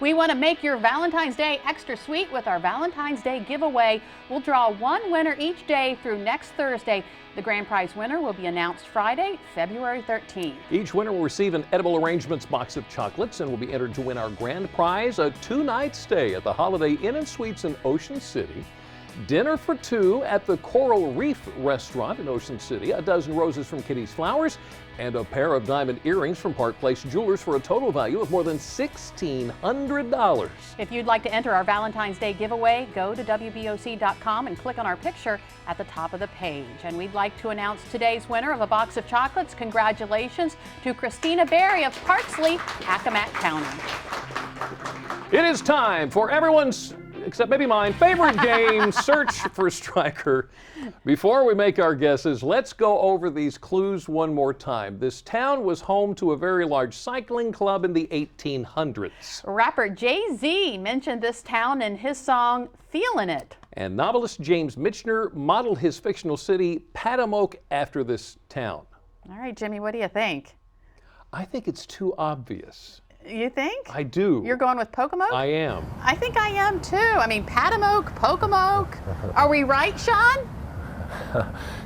We want to make your Valentine's Day extra sweet with our Valentine's Day giveaway. We'll draw one winner each day through next Thursday. The grand prize winner will be announced Friday, February 13th. Each winner will receive an Edible Arrangements box of chocolates and will be entered to win our grand prize, a 2-night stay at the Holiday Inn and Suites in Ocean City, dinner for two at the Coral Reef restaurant in Ocean City, a dozen roses from Kitty's Flowers, and a pair of diamond earrings from Park Place Jewelers for a total value of more than $1,600. If you'd like to enter our Valentine's Day giveaway, go to WBOC.com and click on our picture at the top of the page. And we'd like to announce today's winner of a box of chocolates. Congratulations to Christina Berry of Parksley, Accomack County. It is time for everyone's, except maybe mine, favorite game, Search for Streicher. Before we make our guesses, let's go over these clues one more time. This town was home to a very large cycling club in the 1800s. Rapper Jay-Z mentioned this town in his song, Feelin' It. And novelist James Michener modeled his fictional city, Patamoke, after this town. All right, Jimmy, what do you think? I think it's too obvious. You think? I do. You're going with Pocomoke? I am. I think I am too. I mean, Patamoke, Pocomoke. Are we right, Sean?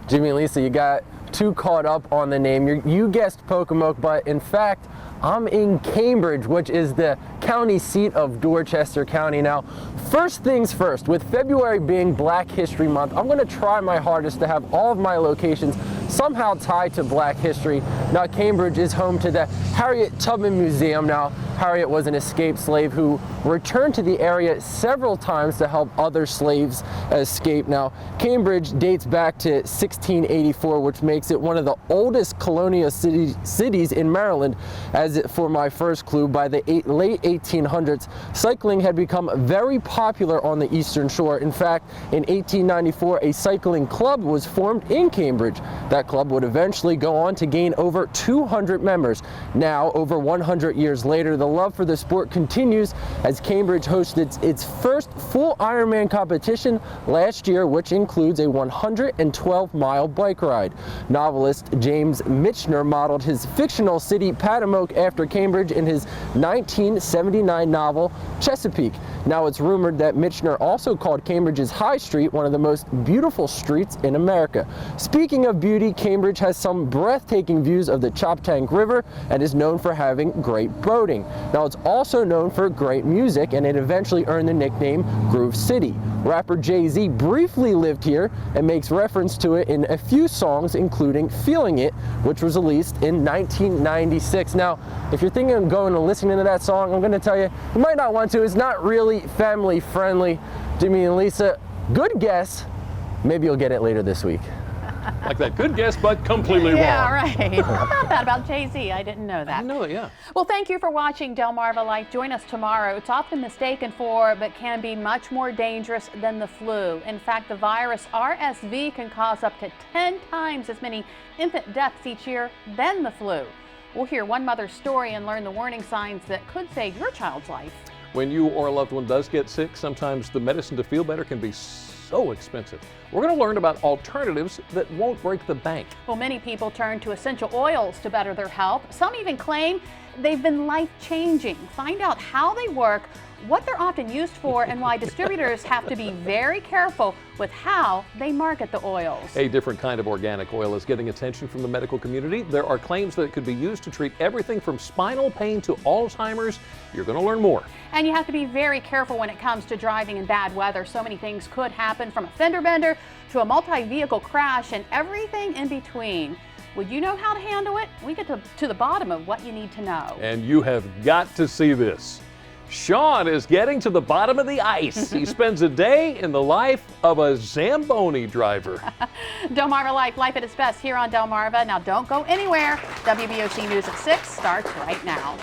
Jimmy and Lisa, you got too caught up on the name. You guessed Pocomoke, but in fact, I'm in Cambridge, which is the county seat of Dorchester County. Now, first things first, with February being Black History Month, I'm going to try my hardest to have all of my locations somehow tied to Black history. Now, Cambridge is home to the Harriet Tubman Museum. Now, Harriet was an escaped slave who returned to the area several times to help other slaves escape. Now, Cambridge dates back to 1684, which makes it one of the oldest colonial cities in Maryland. As for my first clue, by the late 1800s, cycling had become very popular on the Eastern Shore. In fact, in 1894, a cycling club was formed in Cambridge. That club would eventually go on to gain over 200 members. Now, over 100 years later, the love for the sport continues as Cambridge hosted its first full Ironman competition last year, which includes a 112-mile bike ride. Novelist James Michener modeled his fictional city Patamoke after Cambridge in his 1979 novel Chesapeake. Now, it's rumored that Michener also called Cambridge's High Street one of the most beautiful streets in America. Speaking of beauty, Cambridge has some breathtaking views of the Choptank River and is known for having great boating. Now, it's also known for great music, and it eventually earned the nickname Groove City. Rapper Jay-Z briefly lived here and makes reference to it in a few songs, including Feeling It, which was released in 1996. Now, if you're thinking of going and listening to that song, I'm going to tell you, you might not want to. It's not really family friendly. Jimmy and Lisa, good guess. Maybe you'll get it later this week. Like that. Good guess, but completely wrong. Yeah, right. How about that about Jay-Z? I didn't know that. I didn't know it, yeah. Well, thank you for watching Delmarva Life. Join us tomorrow. It's often mistaken for, but can be much more dangerous than the flu. In fact, the virus RSV can cause up to 10 times as many infant deaths each year than the flu. We'll hear one mother's story and learn the warning signs that could save your child's life. When you or a loved one does get sick, sometimes the medicine to feel better can be so expensive. We're going to learn about alternatives that won't break the bank. Well, many people turn to essential oils to better their health. Some even claim they've been life-changing. Find out how they work, what they're often used for, and why distributors have to be very careful with how they market the oils. A different kind of organic oil is getting attention from the medical community. There are claims that it could be used to treat everything from spinal pain to Alzheimer's. You're going to learn more. And you have to be very careful when it comes to driving in bad weather. So many things could happen, from a fender bender to a multi-vehicle crash and everything in between. Would you know how to handle it? We get to the bottom of what you need to know. And you have got to see this. Sean is getting to the bottom of the ice. He spends a day in the life of a Zamboni driver. Delmarva Life, life at its best here on Delmarva. Now don't go anywhere. WBOC News at 6 starts right now.